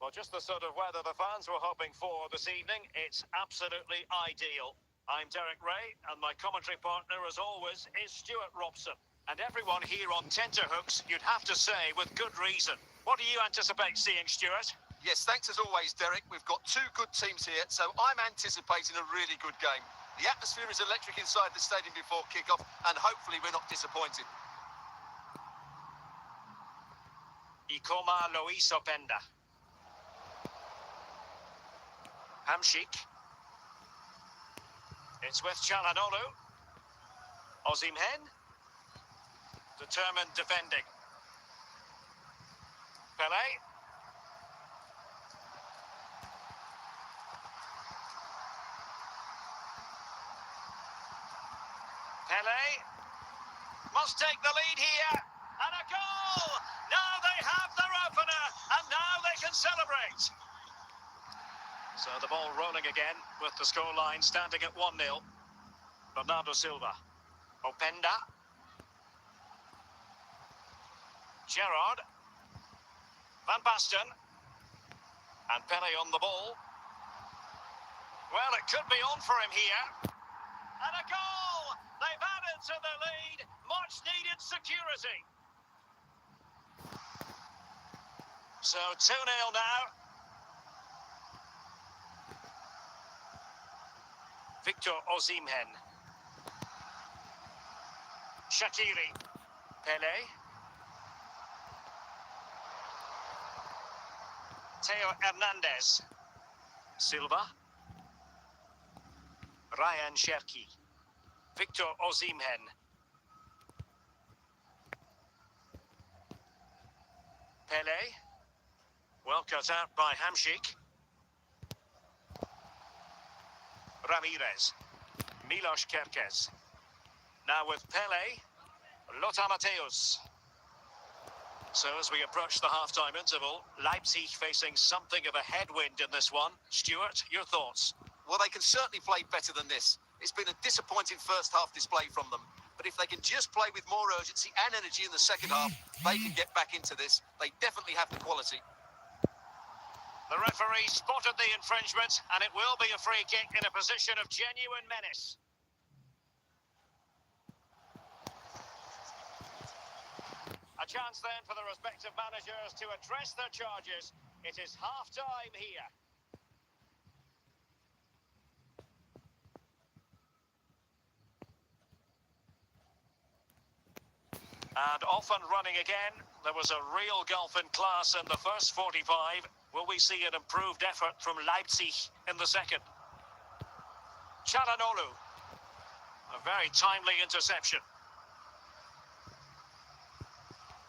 Well, just the sort of weather the fans were hoping for this evening. It's absolutely ideal. I'm Derek Ray, and my commentary partner, as always, is Stuart Robson. And everyone here on tenterhooks, you'd have to say, with good reason. What do you anticipate seeing, Stuart? Yes, thanks as always, Derek. We've got two good teams here, so I'm anticipating a really good game. The atmosphere is electric inside the stadium before kick-off, and hopefully we're not disappointed. Ikoma Lois Openda. Hamshik. It's with Çalhanoğlu. Osimhen. Determined defending. Pele. Pele. Must take the lead here. And a goal! Now they have their opener. And now they can celebrate. So the ball rolling again with the scoreline standing at 1-0. Bernardo Silva. Openda. Gerrard. Van Basten. And Pele on the ball. Well, it could be on for him here. And a goal! They've added to the lead. Much needed security. So 2-0 now. Victor Osimhen. Shaqiri. Pele. Theo Hernandez. Silva. Ryan Cherki. Victor Osimhen. Pele. Well cut out by Hamshik. Ramirez. Milos Kerkez. Now with Pele. Lothar Matthäus. So as we approach the half-time interval, Leipzig facing something of a headwind in this one. Stuart, your thoughts? Well, they can certainly play better than this. It's been a disappointing first half display from them. But if they can just play with more urgency and energy in the second half, they can get back into this. They definitely have the quality. The referee spotted the infringement, and it will be a free kick in a position of genuine menace. A chance then for the respective managers to address their charges. It is half-time here. And off and running again. There was a real gulf in class in the first 45. Will we see an improved effort from Leipzig in the second? Çalhanoğlu. A very timely interception.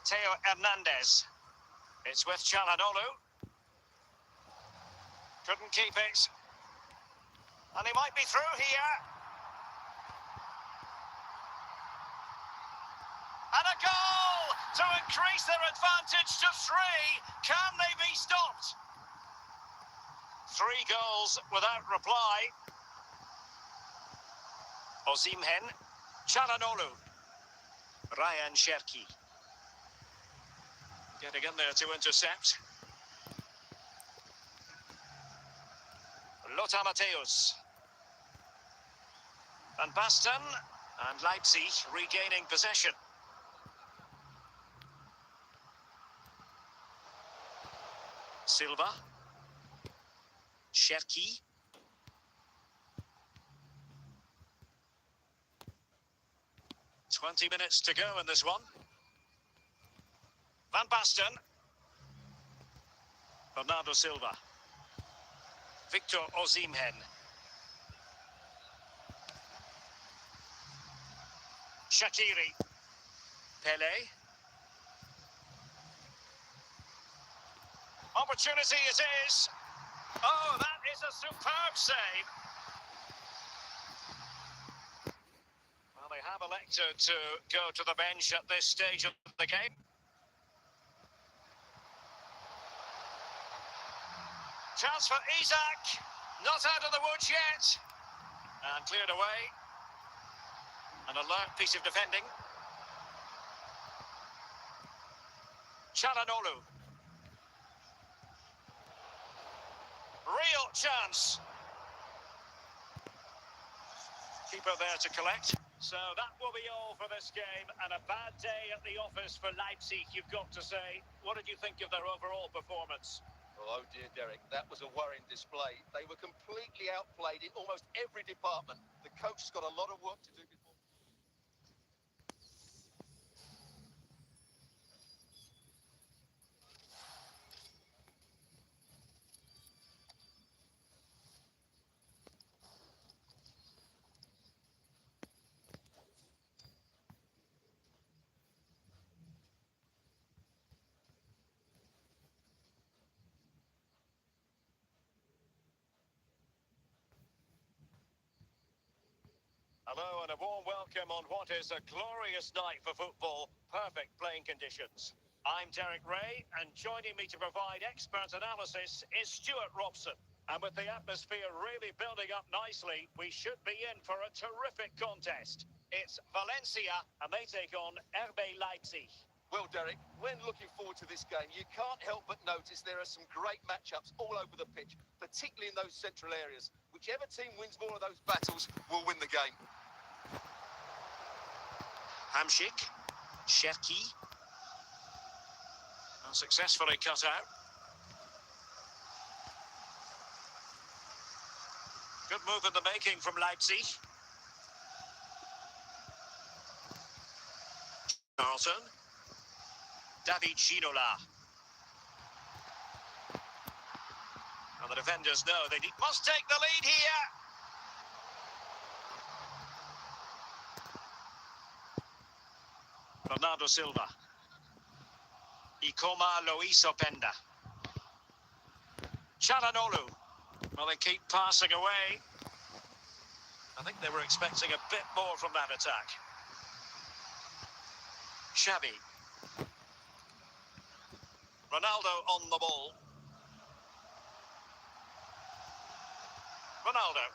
Theo Hernandez. It's with Çalhanoğlu. Couldn't keep it. And he might be through here. And a goal to increase their advantage to 3. Can they be stopped? 3 goals without reply. Osimhen. Çalhanoğlu. Ryan Cherki. Getting in there to intercept. Lothar Matthäus. Van Basten. And Leipzig regaining possession. Silva. Cherki. "20 minutes to go in this one. Van Basten. Bernardo Silva. Victor Osimhen. Shaqiri. Pele. Opportunity it is. Oh, that is a superb save. Well, they have elected to go to the bench at this stage of the game. Chance for Isak. Not out of the woods yet. And cleared away. An alert piece of defending. Çalhanoğlu. Real chance. Keeper there to collect. So that will be all for this game, and a bad day at the office for Leipzig, you've got to say. What did you think of their overall performance? Oh dear, Derek, that was a worrying display. They were completely outplayed in almost every department. The coach's got a lot of work to do before... Hello and a warm welcome on what is a glorious night for football. Perfect playing conditions. I'm Derek Ray, and joining me to provide expert analysis is Stuart Robson. And with the atmosphere really building up nicely, we should be in for a terrific contest. It's Valencia, and they take on RB Leipzig. Well, Derek, when looking forward to this game, you can't help but notice there are some great matchups all over the pitch, particularly in those central areas. Whichever team wins more of those battles will win the game. Hamšík, Ševčík, successfully cut out. Good move in the making from Leipzig. Charlton. David Ginola. And the defenders know they must take the lead here. Bernardo Silva. Ikoma Luis Openda. Çalhanoğlu. Well, they keep passing away. I think they were expecting a bit more from that attack. Xavi. Ronaldo on the ball. Ronaldo.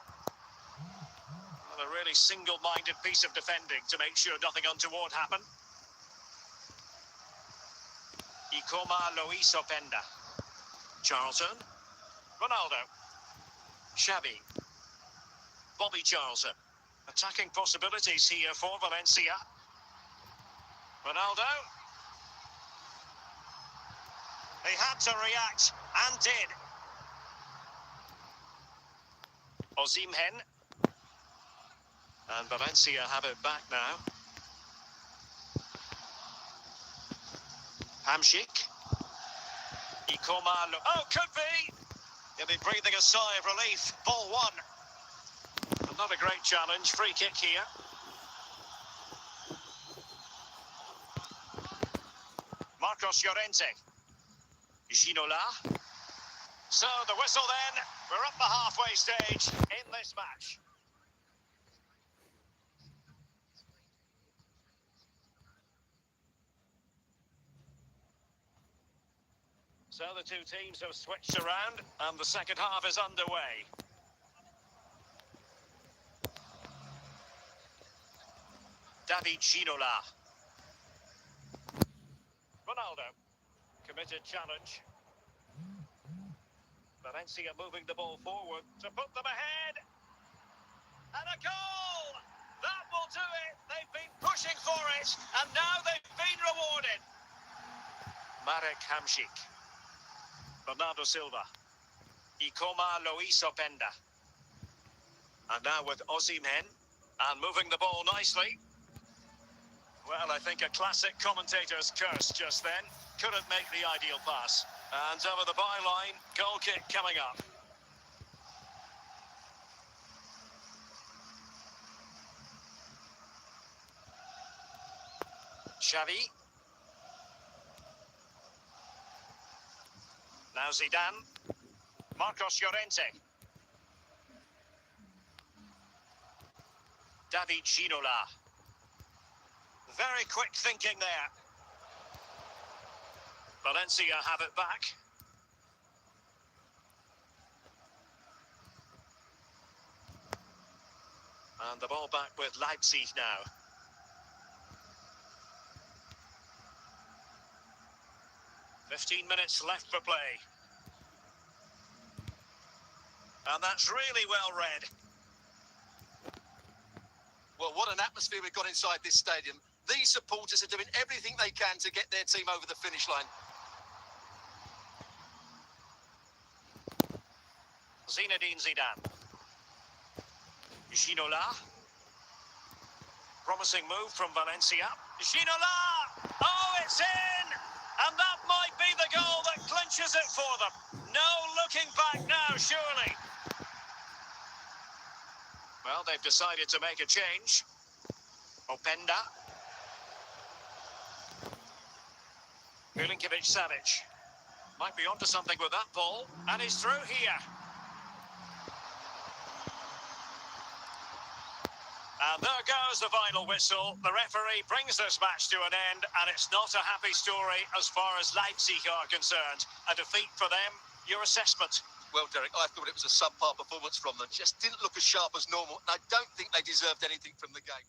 Well, a really single-minded piece of defending to make sure nothing untoward happened. Ikoma Luis Openda. Charlton. Ronaldo. Xavi. Bobby Charlton. Attacking possibilities here for Valencia. Ronaldo. He had to react, and did. Osimhen. And Valencia have it back now. Hamšík. Ikoma. Oh, could be! He'll be breathing a sigh of relief. Ball one. Another great challenge. Free kick here. Marcos Llorente. Ginola. So the whistle then. We're up the halfway stage in this match. So the two teams have switched around and the second half is underway. David Ginola. Ronaldo. Committed challenge. Valencia moving the ball forward to put them ahead. And a goal! That will do it. They've been pushing for it, and now they've been rewarded. Marek Hamšík. Bernardo Silva. Ikoma Luis Openda. And now with Osimhen. And moving the ball nicely. Well, I think a classic commentator's curse just then. Couldn't make the ideal pass. And over the byline, goal kick coming up. Xavi. Now Zidane. Marcos Llorente. David Ginola. Very quick thinking there. Valencia have it back. And the ball back with Leipzig now. .15 minutes left for play. And that's really well read. Well, what an atmosphere we've got inside this stadium. These supporters are doing everything they can to get their team over the finish line. Zinedine Zidane. Ginola. Promising move from Valencia. Ginola! Oh, it's in! And that might be the goal that clinches it for them. No looking back now, surely. Well, they've decided to make a change. Openda. Milinkovic-Savic. Might be onto something with that ball. And he's through here. And there goes the final whistle. The referee brings this match to an end, and it's not a happy story as far as Leipzig are concerned. A defeat for them. Your assessment? Well, Derek, I thought it was a subpar performance from them. Just didn't look as sharp as normal, and I don't think they deserved anything from the game.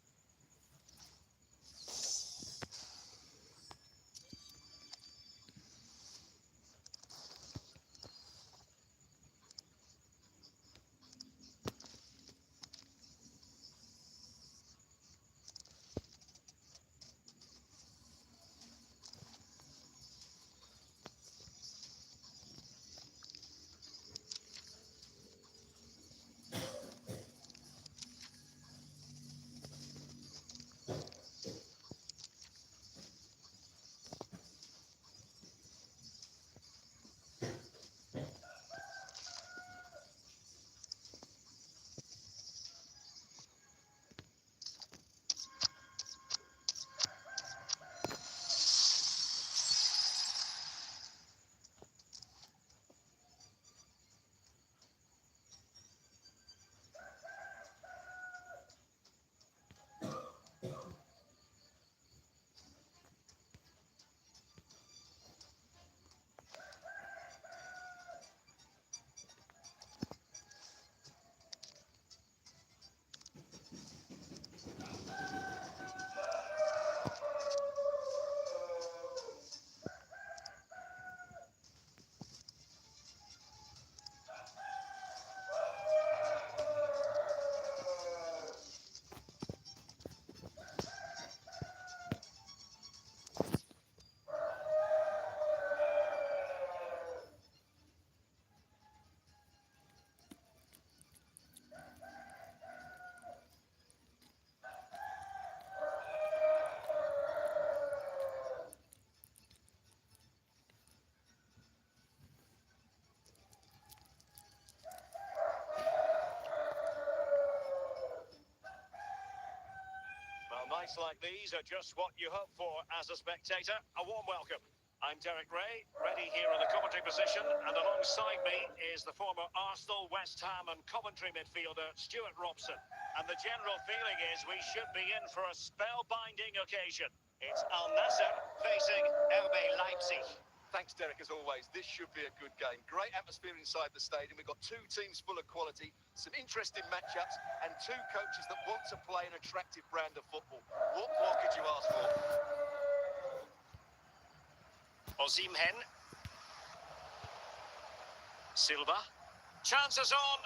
Nights like these are just what you hope for as a spectator. A warm welcome. I'm Derek Ray, ready here in the commentary position, and alongside me is the former Arsenal, West Ham and Coventry midfielder Stuart Robson. And the general feeling is we should be in for a spellbinding occasion. It's Al Nassr facing RB Leipzig. Thanks, Derek, as always. This should be a good game. Great atmosphere inside the stadium. We've got two teams full of quality, some interesting matchups, and two coaches that want to play an attractive brand of football. What more could you ask for? Osimhen. Silva. Chances on.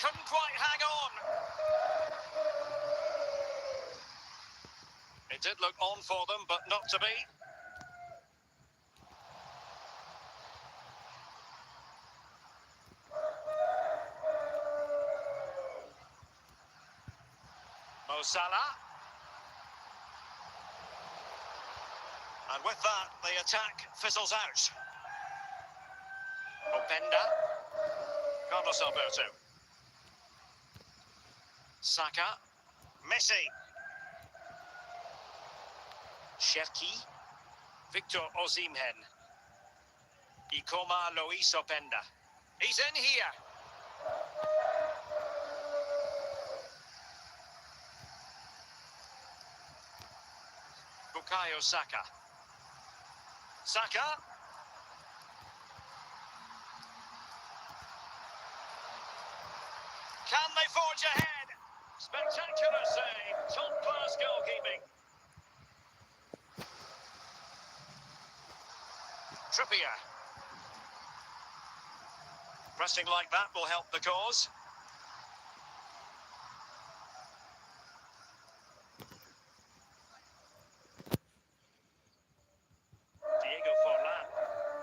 Couldn't quite hang on. It did look on for them, but not to be. Mo Salah. And with that, the attack fizzles out. Openda. Carlos Alberto. Saka. Messi. Cherki. Victor Osimhen. Ikoma Luis Openda. He's in here. Bukayo Saka. Saka. Can they forge ahead? Spectacular save. Top-class goalkeeping. Trippier. Pressing like that will help the cause. Diego Forlan.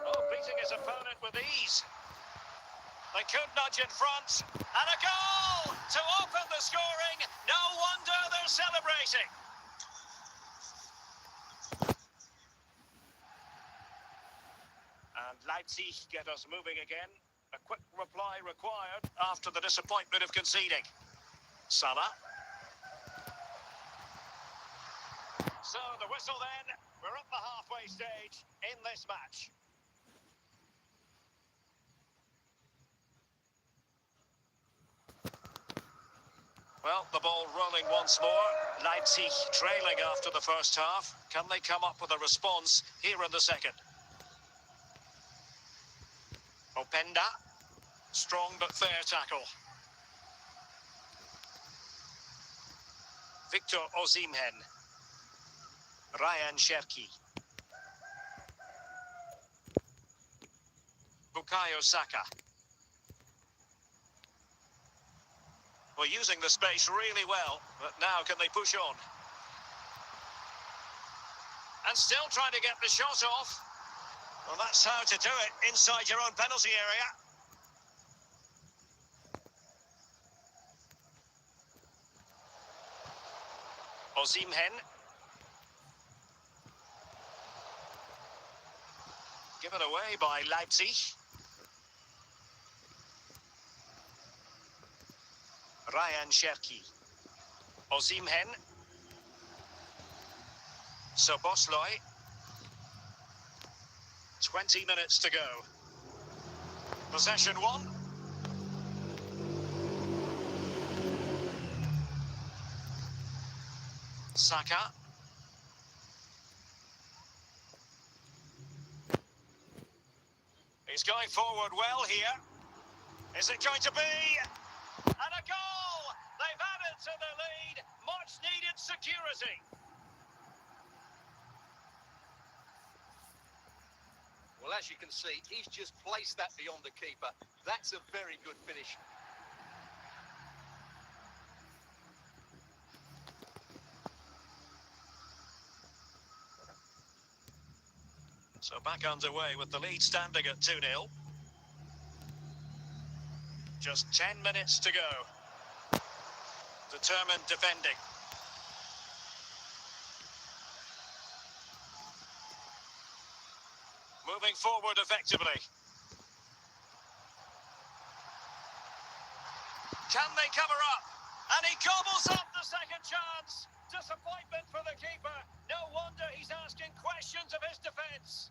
Oh, beating his opponent with ease. They could nudge in front. And a goal to open the scoring. No wonder they're celebrating. And Leipzig get us moving again. A quick reply required after the disappointment of conceding. Salah. So the whistle then. We're at the halfway stage in this match. Well, the ball rolling once more. Leipzig trailing after the first half. Can they come up with a response here in the second? Openda. Strong but fair tackle. Victor Osimhen. Ryan Cherki. Bukayo Saka. Well, using the space really well, but now can they push on? And still trying to get the shot off. Well, that's how to do it inside your own penalty area. Osimhen. Given away by Leipzig. Ryan Cherki. Osimhen. Soboslai. 20 minutes to go. Possession one. Saka. He's going forward well here. Is it going to be? And a goal! They've added to the lead. Much needed security. Well, as you can see, he's just placed that beyond the keeper. That's a very good finish. So back underway with the lead standing at 2-0. Just 10 minutes to go. Determined defending. Moving forward effectively. Can they cover up? And he gobbles up the second chance. Disappointment for the keeper. No wonder he's asking questions of his defence.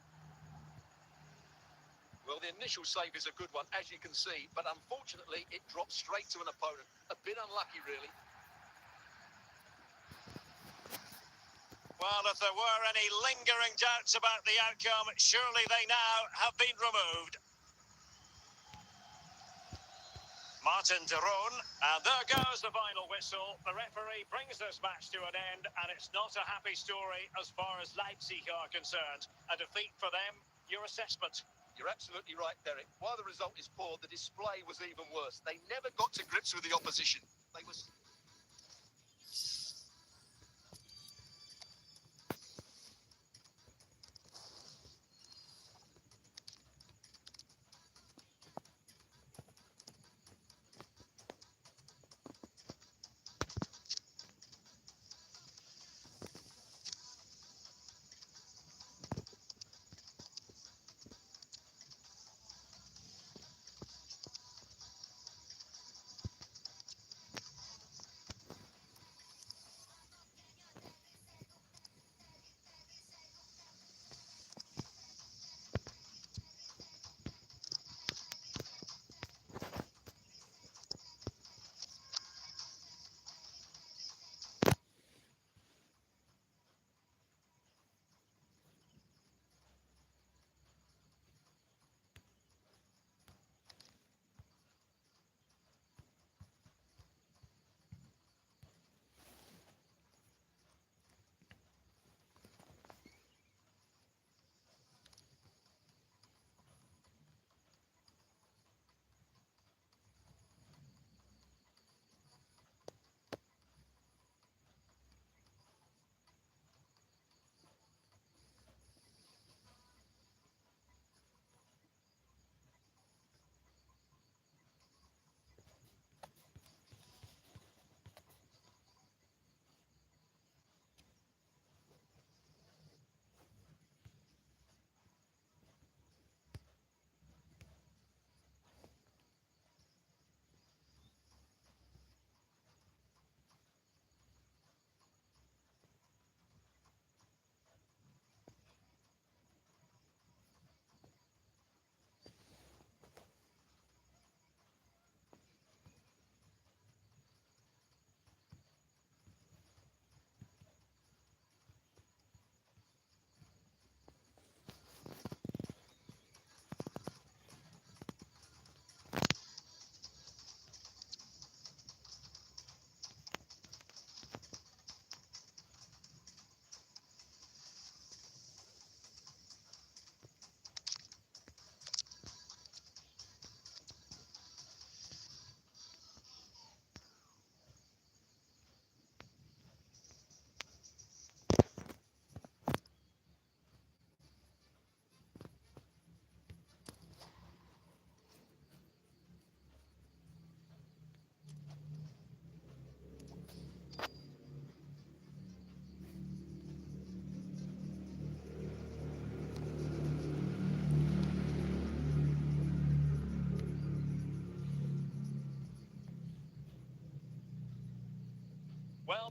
Well, the initial save is a good one, as you can see, but unfortunately it dropped straight to an opponent. A bit unlucky, really. Well, if there were any lingering doubts about the outcome, surely they now have been removed. Martin de Roon, and there goes the final whistle. The referee brings this match to an end, and it's not a happy story as far as Leipzig are concerned. A defeat for them. Your assessment? You're absolutely right, Derek. While the result is poor, the display was even worse. They never got to grips with the opposition. They was...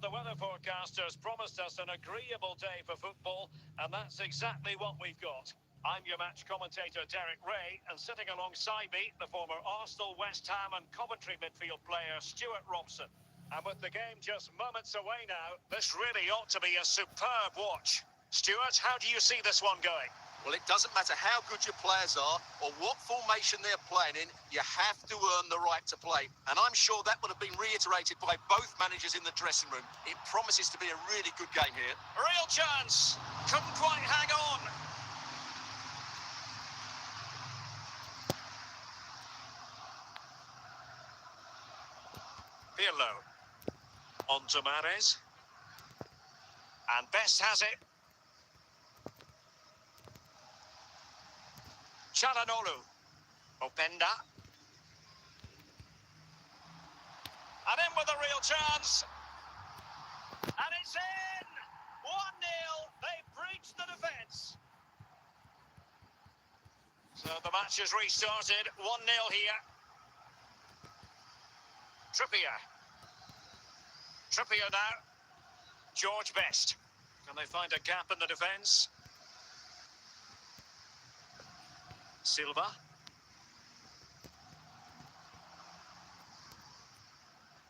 Well, the weather forecasters promised us an agreeable day for football, and that's exactly what we've got. I'm your match commentator, Derek Ray, and sitting alongside me, the former Arsenal, West Ham and Coventry midfield player, Stuart Robson. And with the game just moments away now, this really ought to be a superb watch. Stuart, how do you see this one going? Well, it doesn't matter how good your players are or what formation they're playing in, you have to earn the right to play. And I'm sure that would have been reiterated by both managers in the dressing room. It promises to be a really good game here. Real chance! Couldn't quite hang on. Pirlo. On to Mahrez. And Best has it. Çalhanoğlu. Openda. And in with a real chance. And it's in! 1-0. They've breached the defence. So the match has restarted. 1-0 here. Trippier. Trippier now. George Best. Can they find a gap in the defence? Silva.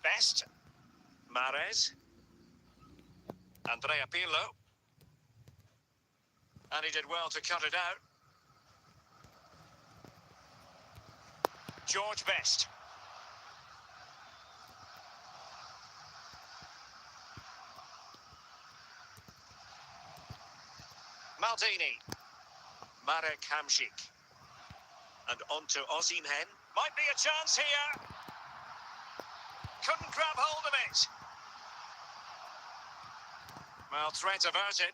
Best. Mahrez. Andrea Pirlo. And he did well to cut it out. George Best. Maldini. Marek Hamšík. And on to Osimhen. Might be a chance here. Couldn't grab hold of it. Well, threat averted.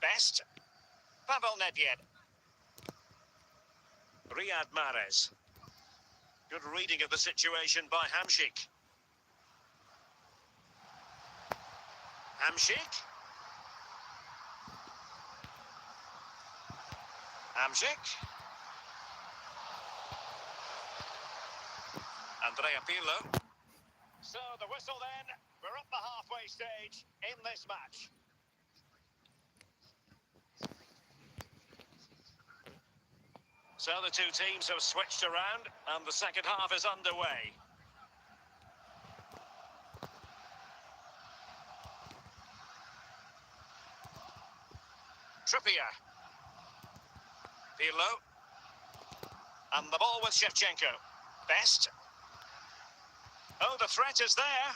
Best. Pavel Nedved. Riyad Mahrez. Good reading of the situation by Hamšík. Hamšík. Hamšík. Andrea Pirlo. So the whistle then. We're up the halfway stage in this match. So the two teams have switched around and the second half is underway. Trippier. Pirlo. And the ball with Shevchenko. Best. Oh, the threat is there.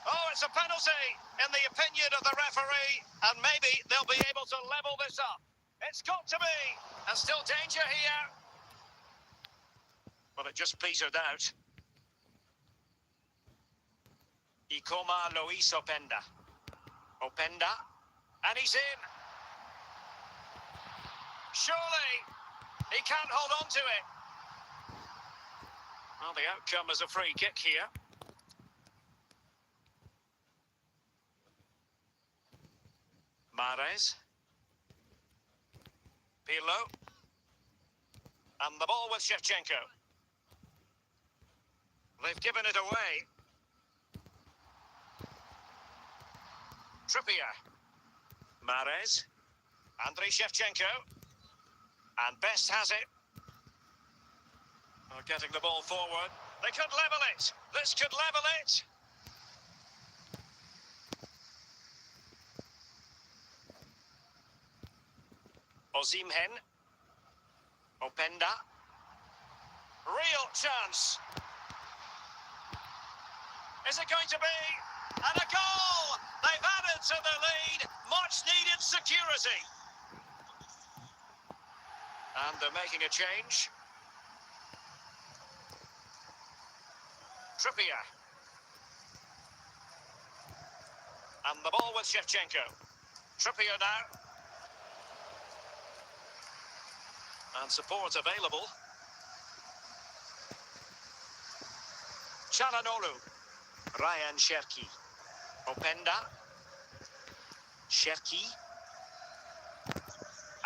Oh, it's a penalty in the opinion of the referee, and maybe they'll be able to level this up. It's got to be, and still danger here. Well, it just petered out. Ikoma Luis Openda. Openda, and he's in. Surely, he can't hold on to it. Well, the outcome is a free kick here. Mahrez. Pirlo. And the ball with Shevchenko. They've given it away. Trippier. Mahrez. Andriy Shevchenko. And Best has it. Getting the ball forward. They could level it. This could level it. Osimhen. Openda. Real chance. Is it going to be? And a goal! They've added to the lead. Much needed security. And they're making a change. Trippier. And the ball with Shevchenko. Trippier now. And support available. Çalhanoğlu. Ryan Cherki. Openda. Cherki.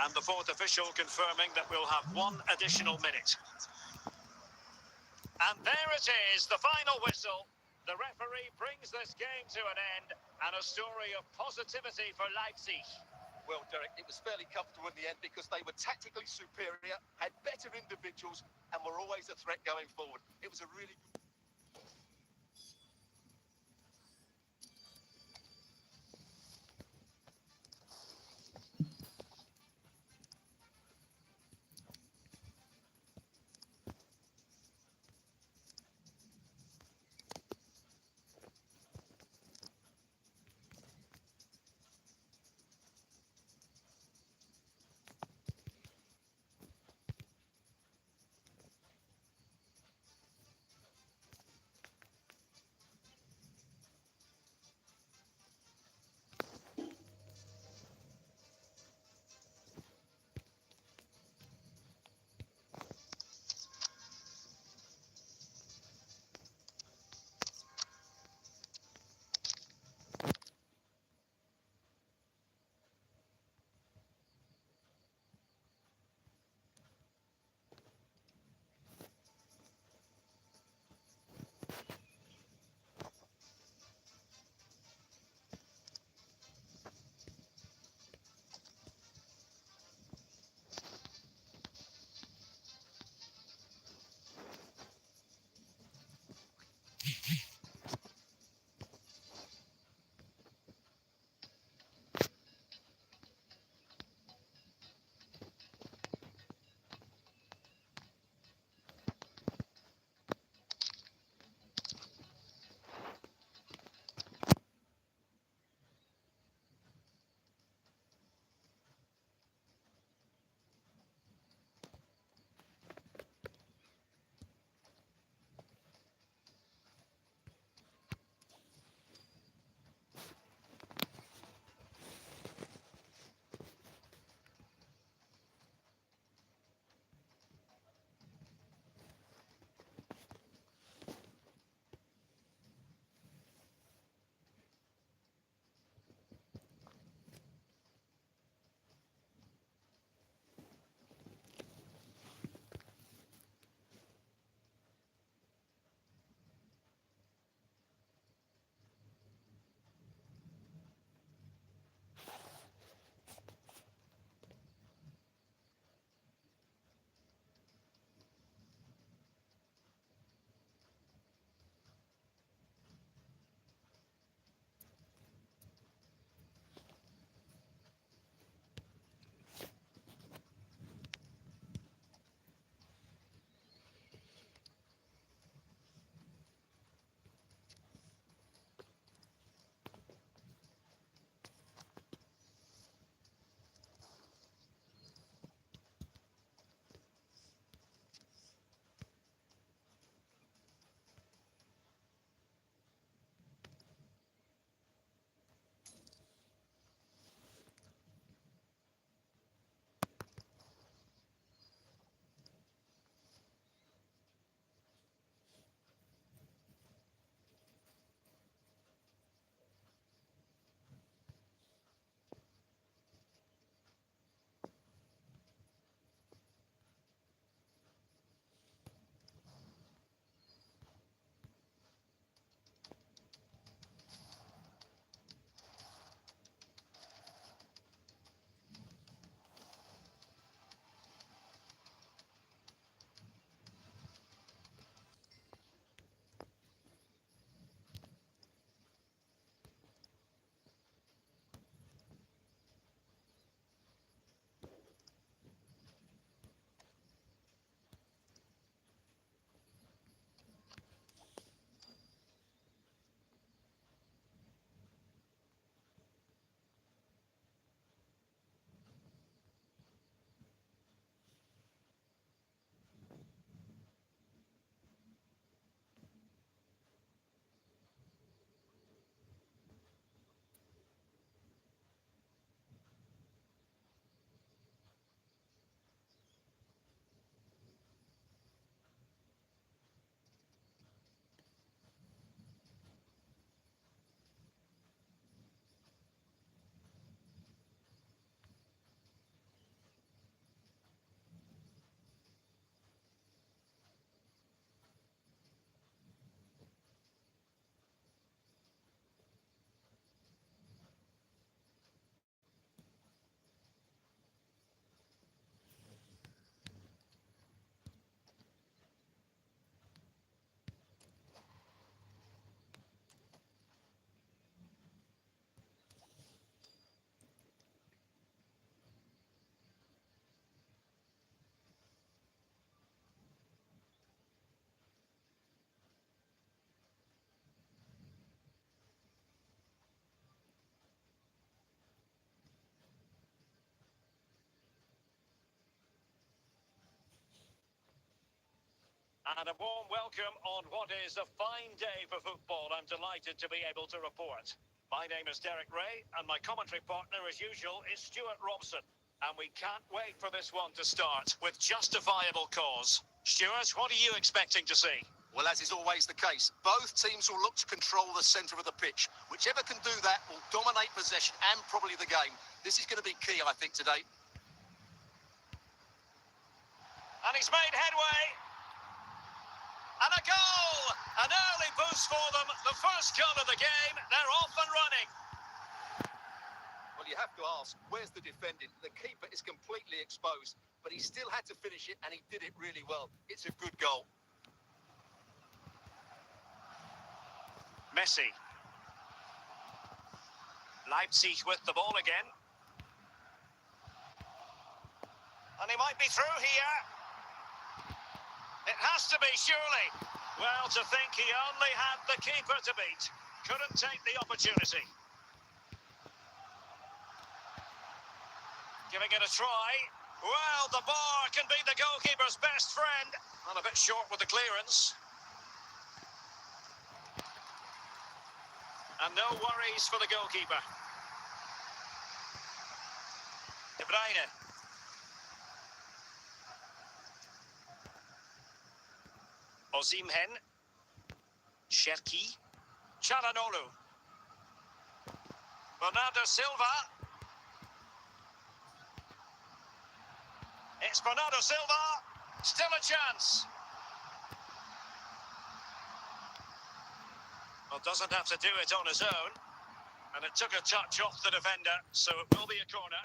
And the fourth official confirming that we'll have one additional minute. And there it is, the final whistle. The referee brings this game to an end, and a story of positivity for Leipzig. Well, Derek, it was fairly comfortable in the end because they were tactically superior, had better individuals, and were always a threat going forward. It was a really good... And a warm welcome on what is a fine day for football. I'm delighted to be able to report. My name is Derek Ray, and my commentary partner, as usual, is Stuart Robson. And we can't wait for this one to start with justifiable cause. Stuart, what are you expecting to see? Well, as is always the case, both teams will look to control the centre of the pitch. Whichever can do that will dominate possession and probably the game. This is going to be key, I think, today. And he's made headway. And a goal! An early boost for them. The first goal of the game. They're off and running. Well, you have to ask, where's the defending? The keeper is completely exposed, but he still had to finish it, and he did it really well. It's a good goal. Messi. Leipzig with the ball again. And he might be through here. It has to be, surely. Well, to think he only had the keeper to beat. Couldn't take the opportunity. Giving it a try. Well, the bar can be the goalkeeper's best friend. And a bit short with the clearance. And no worries for the goalkeeper. De Bruyne. Osimhen. Cherki. Çalhanoğlu. Bernardo Silva. It's Bernardo Silva. Still a chance. Well, doesn't have to do it on his own. And it took a touch off the defender, so it will be a corner.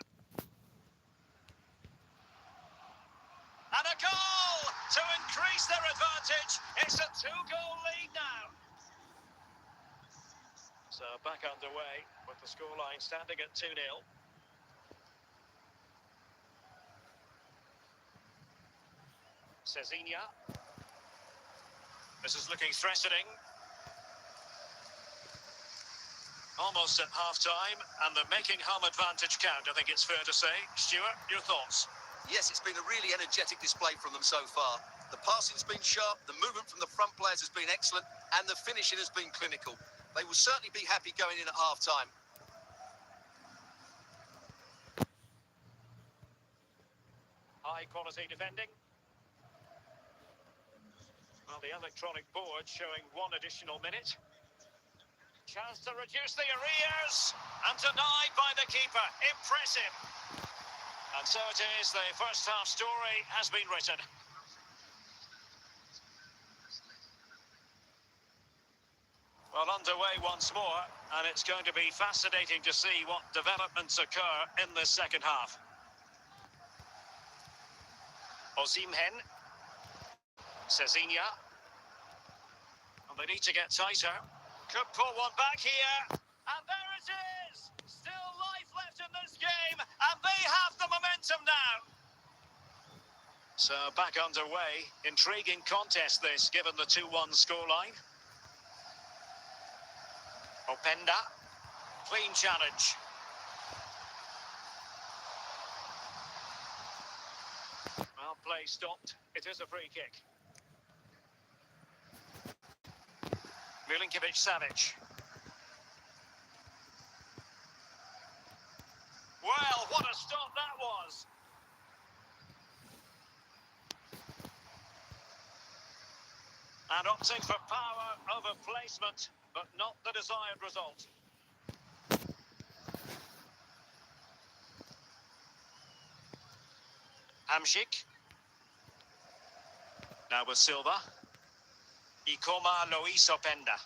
And a goal to increase their advantage. It's a 2-goal lead now. So back underway with the scoreline standing at 2-0. Cezinha. This is looking threatening. Almost at half-time, and they're making home advantage count, I think it's fair to say. Stuart, your thoughts? Yes, it's been a really energetic display from them so far. The passing's been sharp, the movement from the front players has been excellent, and the finishing has been clinical. They will certainly be happy going in at half-time. High-quality defending. Well, the electronic board showing one additional minute. Chance to reduce the arrears, and denied by the keeper. Impressive. And so it is, the first half story has been written. Well, underway once more, and it's going to be fascinating to see what developments occur in this second half. Osimhen. Cezinha. And they need to get tighter. Could pull one back here, and there it is! Still life left in this game, and they have the momentum now. So back underway, intriguing contest this, given the 2-1 scoreline. Openda, clean challenge. Well, play stopped, it is a free kick. Milinkovic-Savic. Well, what a stop that was. And opting for power over placement, but not the desired result. Hamšík. Now with Silva. Openda.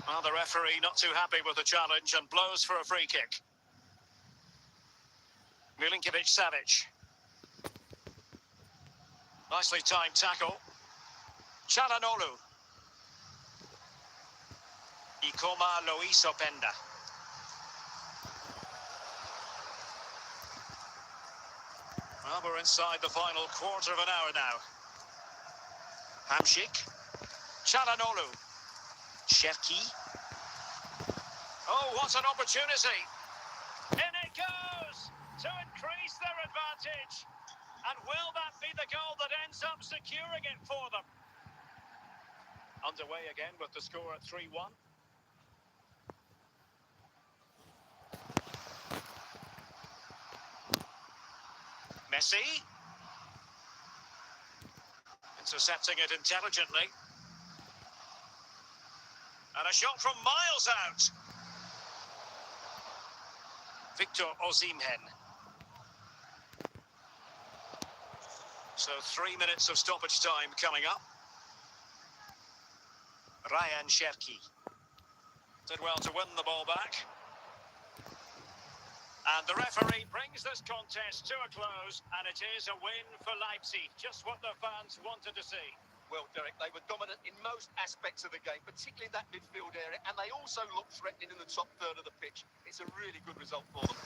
Well, the referee not too happy with the challenge and blows for a free kick. Milinkovic-Savic. Nicely timed tackle. Çalhanoğlu. Openda. Well, we're inside the final quarter of an hour now. Hamšík. Çalhanoğlu. Cherki. Oh, what an opportunity. In it goes to increase their advantage. And will that be the goal that ends up securing it for them? Underway again with the score at 3-1. Messi. Intercepting it intelligently. And a shot from miles out. Victor Osimhen. So 3 minutes of stoppage time coming up. Ryan Cherki did well to win the ball back. And the referee brings this contest to a close, and it is a win for Leipzig. Just what the fans wanted to see. Well, Derek, they were dominant in most aspects of the game, particularly in that midfield area, and they also looked threatening in the top third of the pitch. It's a really good result for them.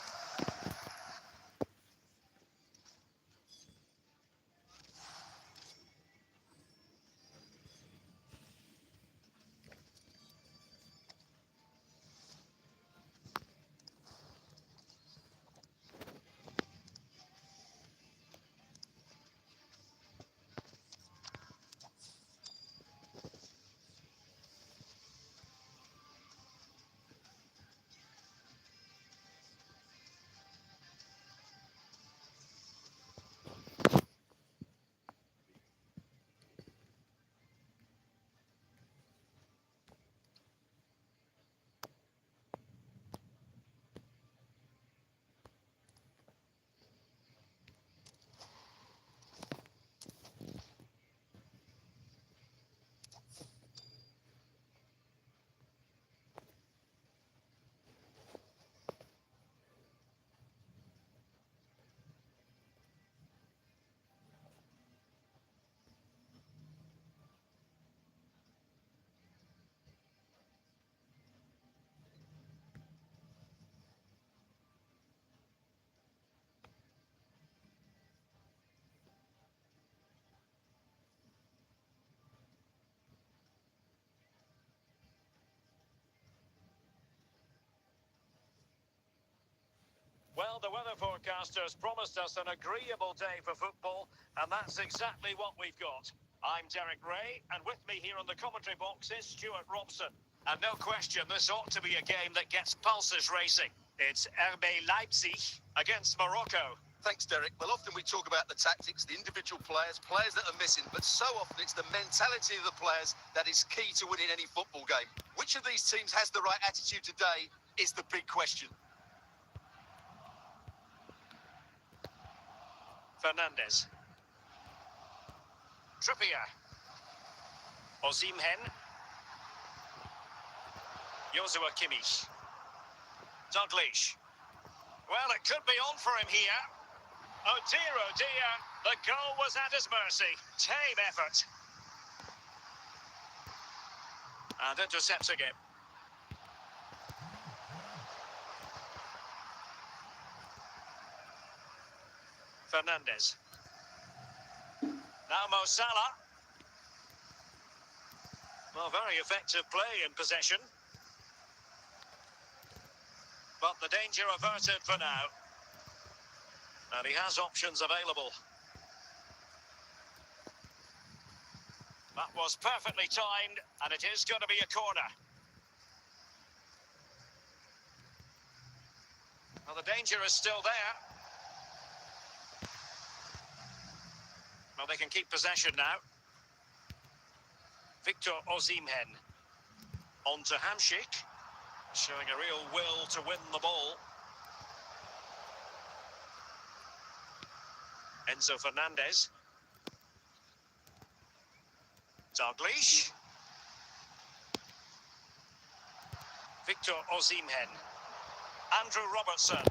Well, the weather forecasters promised us an agreeable day for football, and that's exactly what we've got. I'm Derek Ray, and with me here on the commentary box is Stuart Robson. And no question, this ought to be a game that gets pulses racing. It's RB Leipzig against Morocco. Thanks, Derek. Well, often we talk about the tactics, the individual players that are missing, but so often it's the mentality of the players that is key to winning any football game. Which of these teams has the right attitude today is the big question. Fernandes. Trippier. Osimhen. Joshua Kimmich. Dalglish. Well, it could be on for him here. Oh dear, the goal was at his mercy. Tame effort. And intercepting it. Fernandes. Now Mo Salah. Well, very effective play in possession. But the danger averted for now. And he has options available. That was perfectly timed, and it is going to be a corner. Well, the danger is still there. Well, they can keep possession now. Victor Osimhen. On to Hamšík. Showing a real will to win the ball. Enzo Fernandez. Dalglish. Victor Osimhen. Andrew Robertson.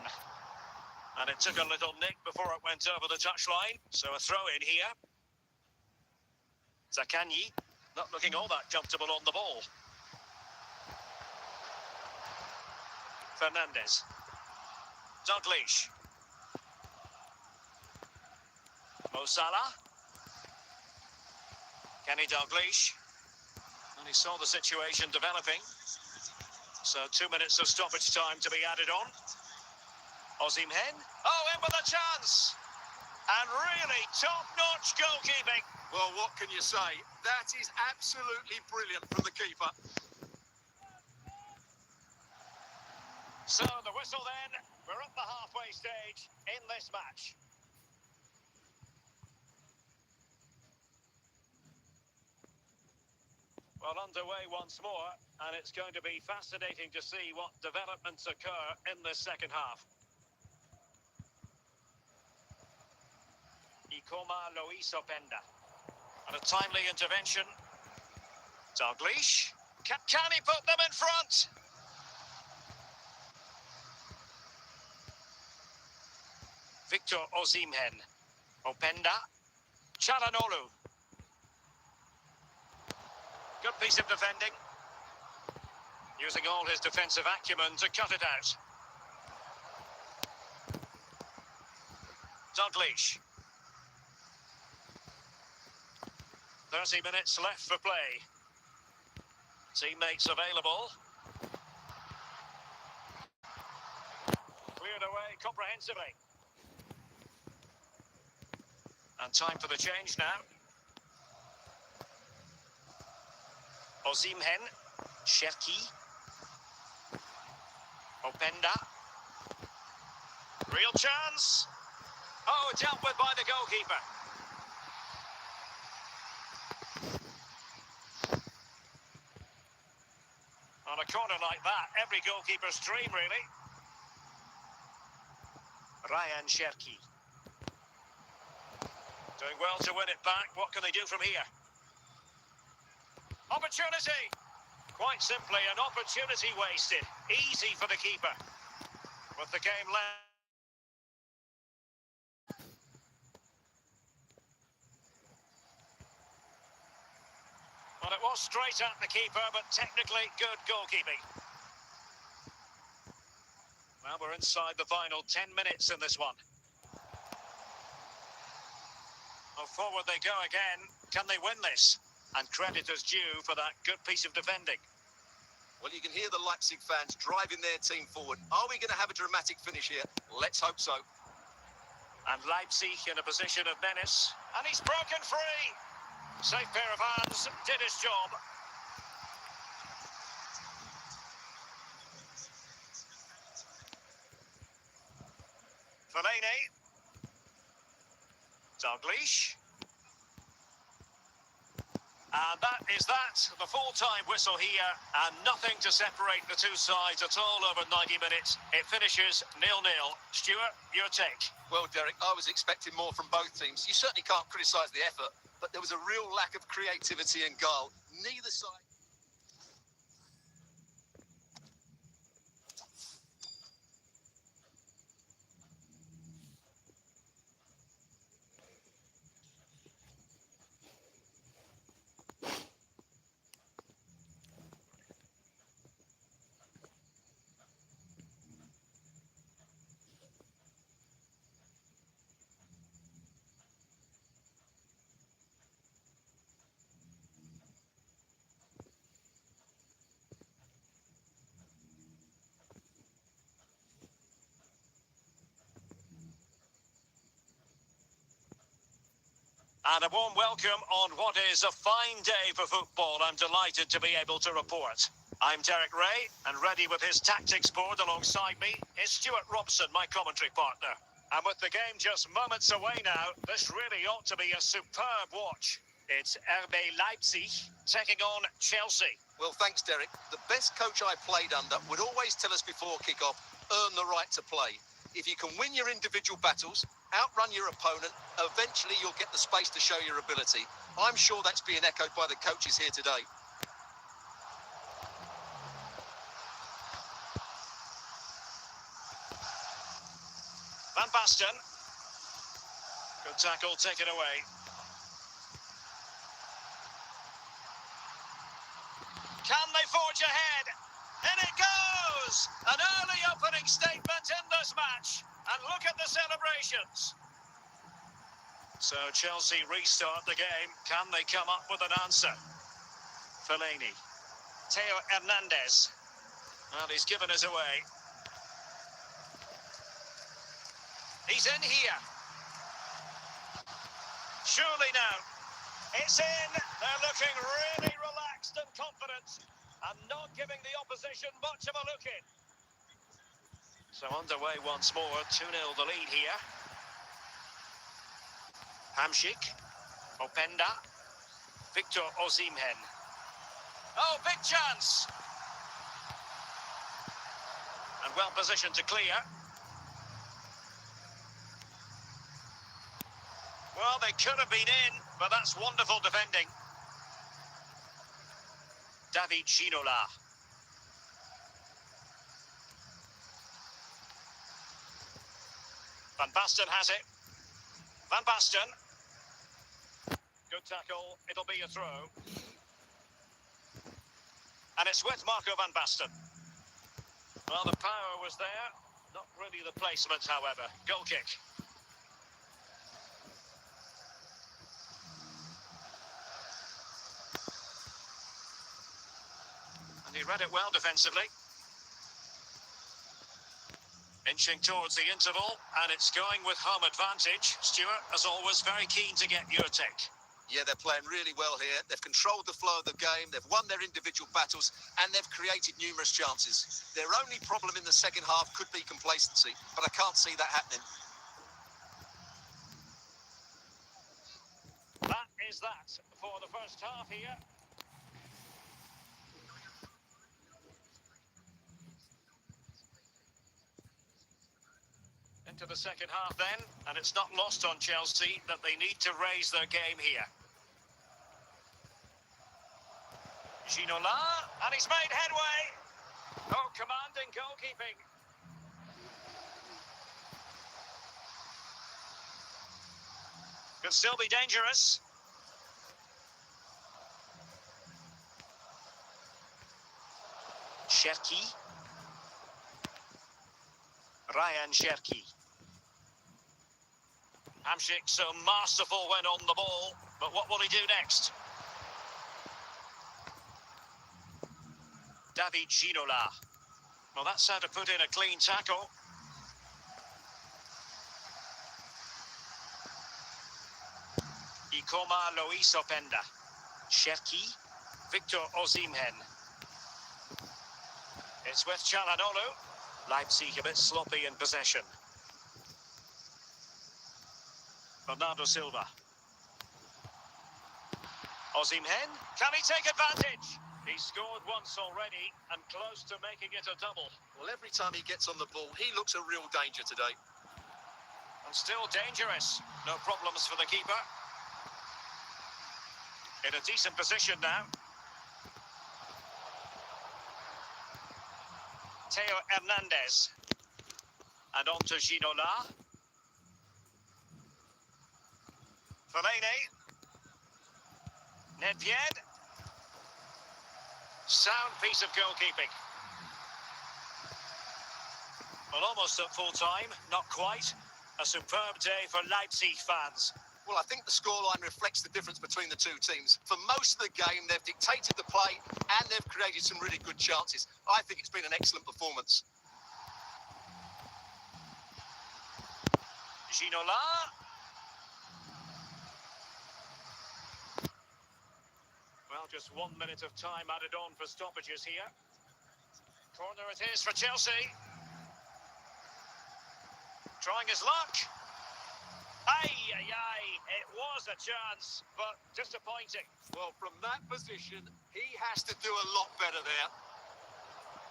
And it took a little nick before it went over the touchline. So a throw in here. Zaccagni, not looking all that comfortable on the ball. Fernandes. Dalglish. Mo Salah. Kenny Dalglish. And he saw the situation developing. So 2 minutes of stoppage time to be added on. Osimhen. Oh, in with a chance. And really top-notch goalkeeping. Well, what can you say? That is absolutely brilliant from the keeper. So the whistle then. We're at the halfway stage in this match. Well, underway once more, and it's going to be fascinating to see what developments occur in this second half. Ikoma Lois Openda. And a timely intervention. Dalglish. Can he put them in front? Victor Osimhen. Openda. Chalanolu. Good piece of defending. Using all his defensive acumen to cut it out. Dalglish. 30 minutes left for play. Teammates available. Cleared away comprehensively. And time for the change now. Osimhen. Cherki. Openda. Real chance. Oh, dealt with by the goalkeeper. On a corner like that, every goalkeeper's dream, really. Ryan Cherki. Doing well to win it back. What can they do from here? Opportunity! Quite simply, an opportunity wasted. Easy for the keeper. With the game left. Well, it was straight at the keeper, but technically good goalkeeping. Well, we're inside the final 10 minutes in this one. Well, forward they go again. Can they win this? And credit is due for that good piece of defending. Well, you can hear the Leipzig fans driving their team forward. Are we going to have a dramatic finish here? Let's hope so. And Leipzig in a position of menace. And he's broken free. Safe pair of hands, did his job. Fellaini. Dalglish. And that is that, the full-time whistle here, and nothing to separate the two sides at all over 90 minutes. It finishes 0-0. Stuart, your take? Well, Derek, I was expecting more from both teams. You certainly can't criticise the effort, but there was a real lack of creativity and guile. Neither side... And a warm welcome on what is a fine day for football. I'm delighted to be able to report. I'm Derek Ray, and ready with his tactics board alongside me is Stuart Robson, my commentary partner. And with the game just moments away now, this really ought to be a superb watch. It's RB Leipzig taking on Chelsea. Well, thanks, Derek. The best coach I played under would always tell us before kick-off, earn the right to play. If you can win your individual battles, outrun your opponent, eventually you'll get the space to show your ability. I'm sure that's being echoed by the coaches here today. Van Basten. Good tackle taken away. Can they forge ahead? In it goes! An early opening statement in this match. And look at the celebrations. So Chelsea restart the game. Can they come up with an answer? Fellaini. Theo Hernandez. Well, he's given us away. He's in here. Surely now. It's in. They're looking really relaxed and confident and not giving the opposition much of a look in. So underway once more, 2-0 the lead here. Hamšík, Openda, Victor Osimhen. Oh, big chance! And well positioned to clear. Well, they could have been in, but that's wonderful defending. David Ginola. Van Basten has it. Van Basten. Good tackle. It'll be a throw. And it's with Marco Van Basten. Well, the power was there. Not really the placement, however. Goal kick. And he read it well defensively. Inching towards the interval, and it's going with home advantage. Stuart, as always, very keen to get your take. Yeah, they're playing really well here. They've controlled the flow of the game. They've won their individual battles, and they've created numerous chances. Their only problem in the second half could be complacency, but I can't see that happening. That is that for the first half here. Into the second half then, and it's not lost on Chelsea that they need to raise their game here. Ginola, and he's made headway. Oh, commanding goalkeeping. Could still be dangerous. Cherki. Ryan Cherki. Hamšík so masterful when on the ball, but what will he do next? David Ginola. Well, that's how to put in a clean tackle. Ikoma Luis Openda. Cherki. Victor Osimhen. It's with Çalhanoğlu. Leipzig a bit sloppy in possession. Bernardo Silva. Osimhen, can he take advantage? He's scored once already and close to making it a double. Well, every time he gets on the ball, he looks a real danger today. And still dangerous. No problems for the keeper. In a decent position now. Theo Hernandez. And on to Ginola. Fellaini. Nedved. Sound piece of goalkeeping. Well, almost at full time, not quite. A superb day for Leipzig fans. Well, I think the scoreline reflects the difference between the two teams. For most of the game, they've dictated the play and they've created some really good chances. I think it's been an excellent performance. Ginola. Well, just 1 minute of time added on for stoppages here. Corner it is for Chelsea. Trying his luck. It was a chance, but disappointing. Well, from that position, he has to do a lot better there.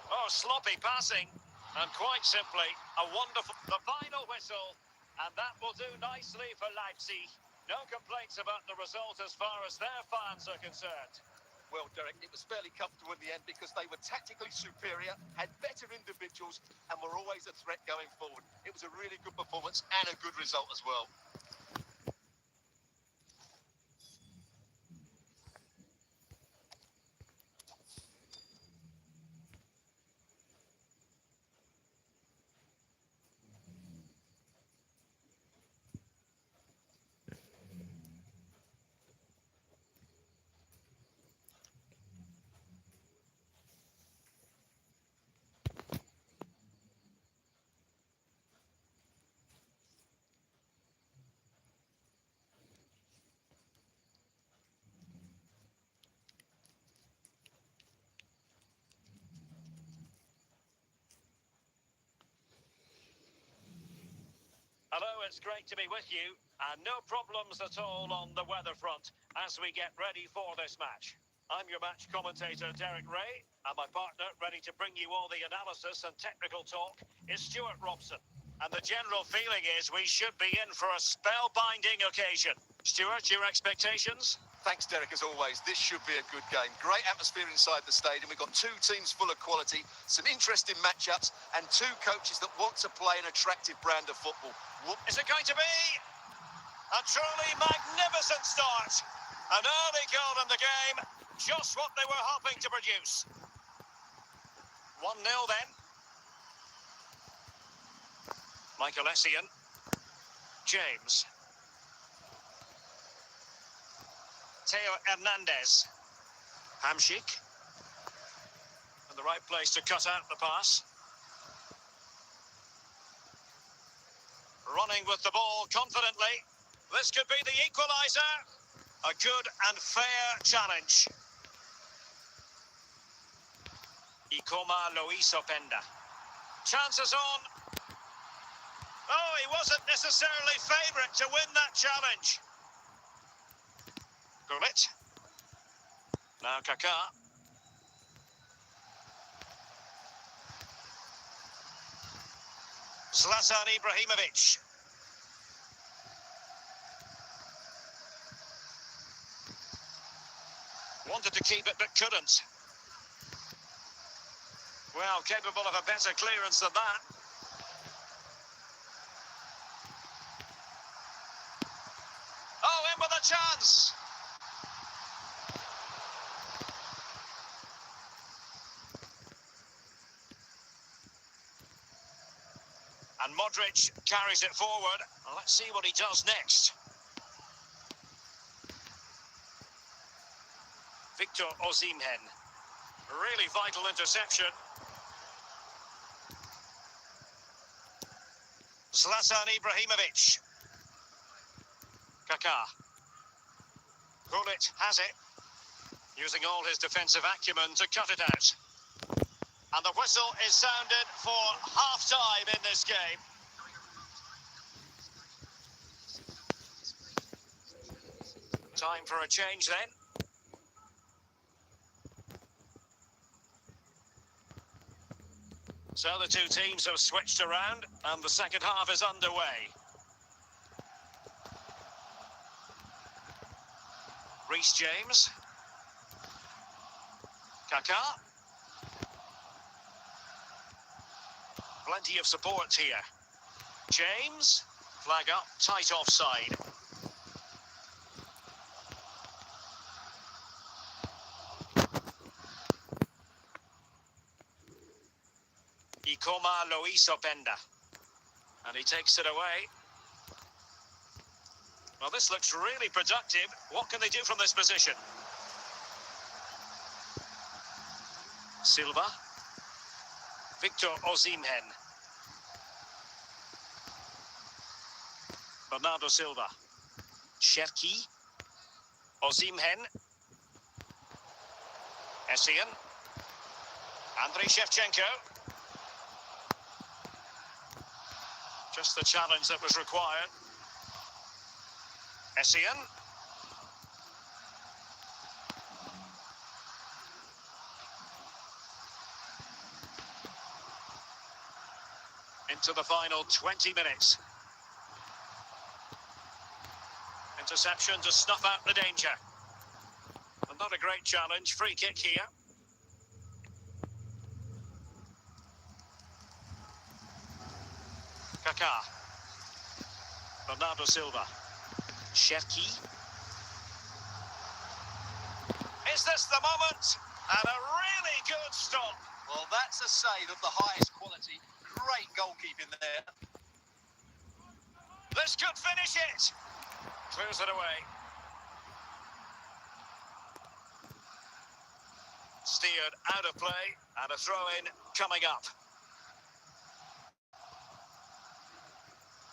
Oh, sloppy passing. And quite simply, a wonderful... The final whistle. And that will do nicely for Leipzig. No complaints about the result as far as their fans are concerned. Well, Derek, it was fairly comfortable in the end because they were tactically superior, had better individuals, and were always a threat going forward. It was a really good performance and a good result as well. Hello, it's great to be with you. And no problems at all on the weather front as we get ready for this match. I'm your match commentator, Derek Ray, and my partner, ready to bring you all the analysis and technical talk, is Stuart Robson. And the general feeling is we should be in for a spellbinding occasion. Stuart, your expectations? Thanks, Derek, as always. This should be a good game. Great atmosphere inside the stadium. We've got two teams full of quality, some interesting matchups, and two coaches that want to play an attractive brand of football. Is it going to be a truly magnificent start? An early goal in the game, just what they were hoping to produce. 1-0 then. Michael Essien. James. Theo Hernandez. Hamsik. In the right place to cut out the pass. Running with the ball confidently. This could be the equaliser. A good and fair challenge. Ikoma Luis Openda. Chances on. Oh, he wasn't necessarily favourite to win that challenge. Gullit. Now Kaká. Zlatan Ibrahimovic. Wanted to keep it but couldn't. Well, capable of a better clearance than that. Oh, in with a chance. And Modric carries it forward. Let's see what he does next. Victor Osimhen. Really vital interception. Zlatan Ibrahimovic. Kaká. Gullit has it. Using all his defensive acumen to cut it out. And the whistle is sounded for half-time in this game. Time for a change then. So the two teams have switched around and the second half is underway. Reece James. Kaká. Plenty of support here. James. Flag up, tight offside. Ikoma Luis Openda. And he takes it away. Well, this looks really productive. What can they do from this position? Silva. Victor Osimhen. Bernardo Silva. Cherki. Osimhen. Essien. Andriy Shevchenko. Just the challenge that was required. Essien. Into the final 20 minutes. Interception to snuff out the danger. And not a great challenge. Free kick here. Kaká. Bernardo Silva. Cherki. Is this the moment? And a really good stop. Well, that's a save of the highest quality. Great goalkeeping there. This could finish it. Clears it away. Steered out of play and a throw-in coming up.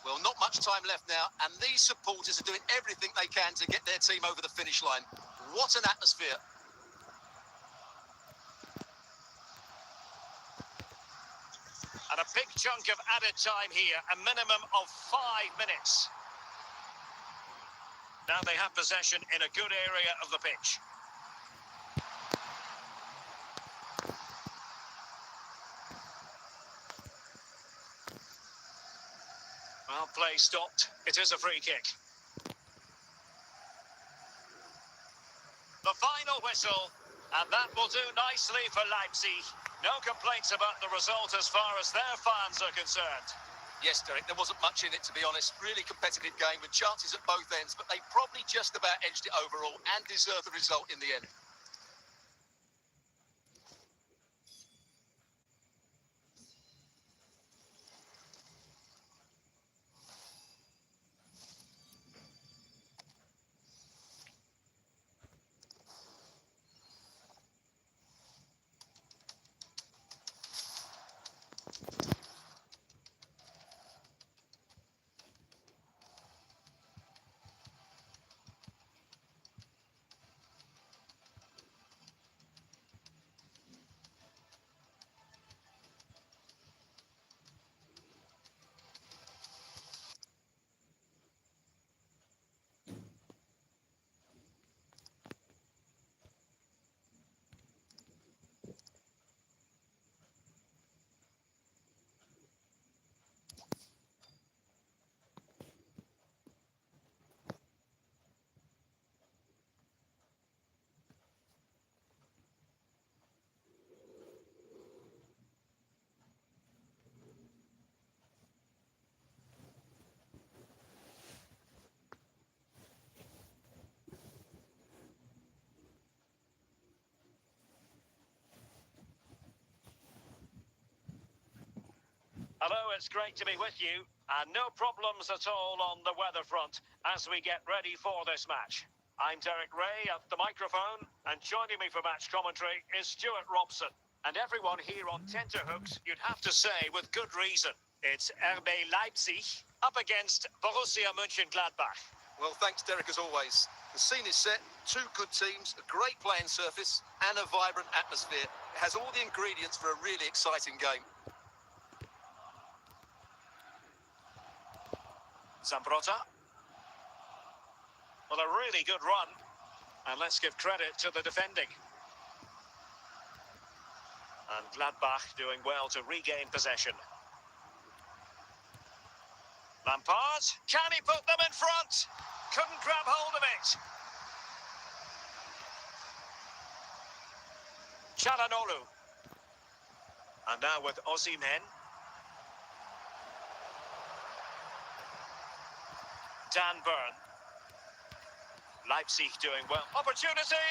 Well, not much time left now, and these supporters are doing everything they can to get their team over the finish line. What an atmosphere. And a big chunk of added time here, a minimum of 5 minutes. Now they have possession in a good area of the pitch. Well, play stopped. It is a free kick. The final whistle, and that will do nicely for Leipzig. No complaints about the result as far as their fans are concerned. Yes, Derek, there wasn't much in it, to be honest. Really competitive game with chances at both ends, but they probably just about edged it overall and deserved the result in the end. Hello, it's great to be with you, and no problems at all on the weather front as we get ready for this match. I'm Derek Ray at the microphone, and joining me for match commentary is Stuart Robson. And everyone here on tenterhooks, you'd have to say with good reason. It's RB Leipzig up against Borussia Mönchengladbach. Well, thanks, Derek, as always. The scene is set, two good teams, a great playing surface, and a vibrant atmosphere. It has all the ingredients for a really exciting game. Zambrota. Well, a really good run. And let's give credit to the defending. And Gladbach doing well to regain possession. Lampard, can he put them in front? Couldn't grab hold of it. Çalhanoğlu. And now with Osimhen. Dan Burn. Leipzig doing well. Opportunity!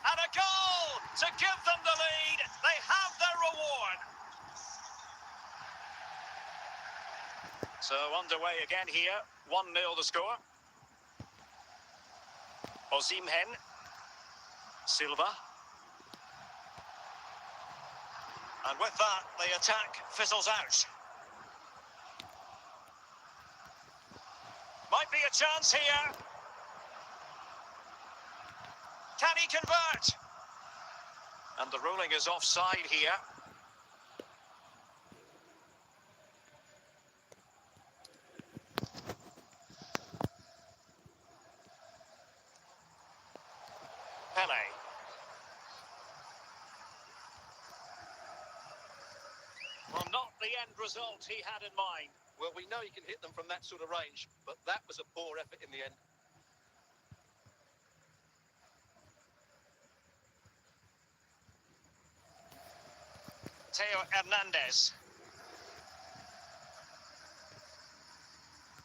And a goal to give them the lead. They have their reward. So underway again here. 1-0 the score. Osimhen. Silva. And with that, the attack fizzles out. Might be a chance here. Can he convert? And the ruling is offside here. Pele. Well, not the end result he had in mind. Well, we know he can hit them from that sort of range, but that was a poor effort in the end. Theo Hernandez.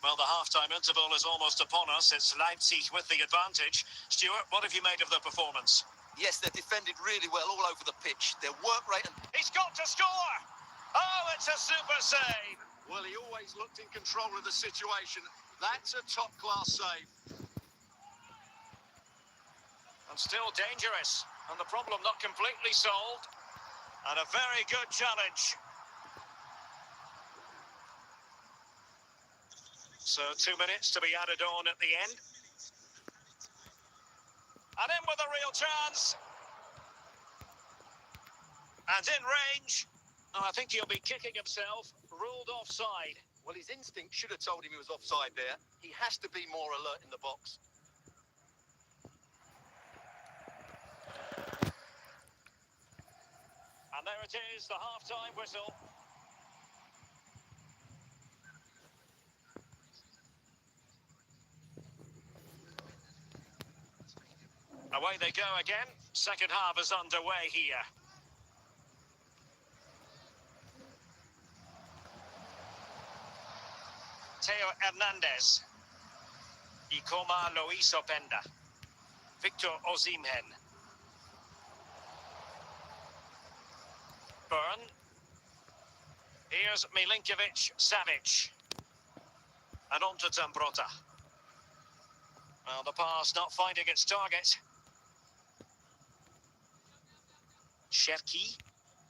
Well, the half-time interval is almost upon us. It's Leipzig with the advantage. Stuart, what have you made of their performance? Yes, they've defended really well all over the pitch. Their work rate and... He's got to score! Oh, it's a super save! Well, he always looked in control of the situation. That's a top-class save. And still dangerous. And the problem not completely solved. And a very good challenge. So 2 minutes to be added on at the end. And in with a real chance. And in range. Oh, I think he'll be kicking himself. Ruled offside. Well, his instinct should have told him he was offside there. He has to be more alert in the box. And there it is, the half-time whistle. Away they go again. Second half is underway here. Teo Hernandez. Ikoma Luis Openda. Victor Osimhen. Burn. Here's Milinkovic Savic. And on to Zambrota. Well, the pass not finding its target. Cherki.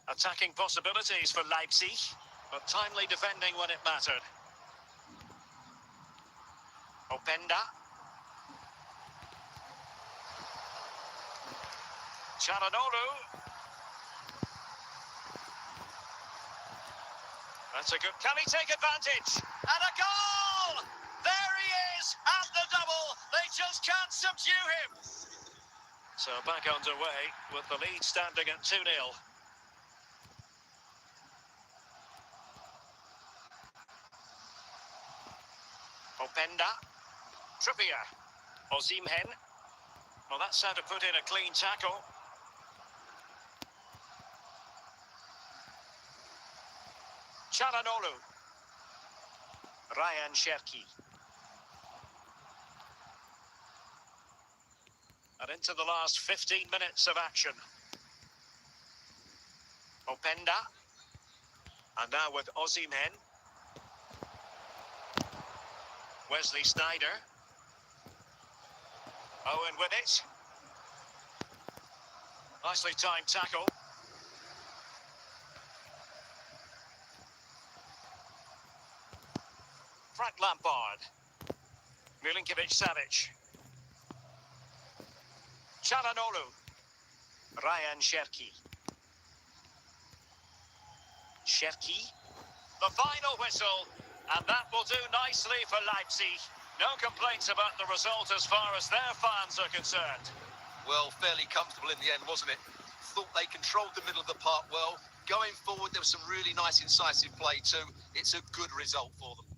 Attacking possibilities for Leipzig, but timely defending when it mattered. Openda. Charanolu. That's a good... Can he take advantage? And a goal! There he is! At the double! They just can't subdue him! So back underway with the lead standing at 2-0. Openda. Trippier. Osimhen. Well, that's how to put in a clean tackle. Charanolu. Ryan Cherki. And into the last 15 minutes of action. Openda. And now with Osimhen. Wesley Sneijder. Owen with it. Nicely timed tackle. Frank Lampard. Milinkovic Savic. Charanolu. Ryan Cherki. Cherki. The final whistle. And that will do nicely for Leipzig. No complaints about the result as far as their fans are concerned. Well, fairly comfortable in the end, wasn't it? Thought they controlled the middle of the park well. Going forward, there was some really nice incisive play too. It's a good result for them.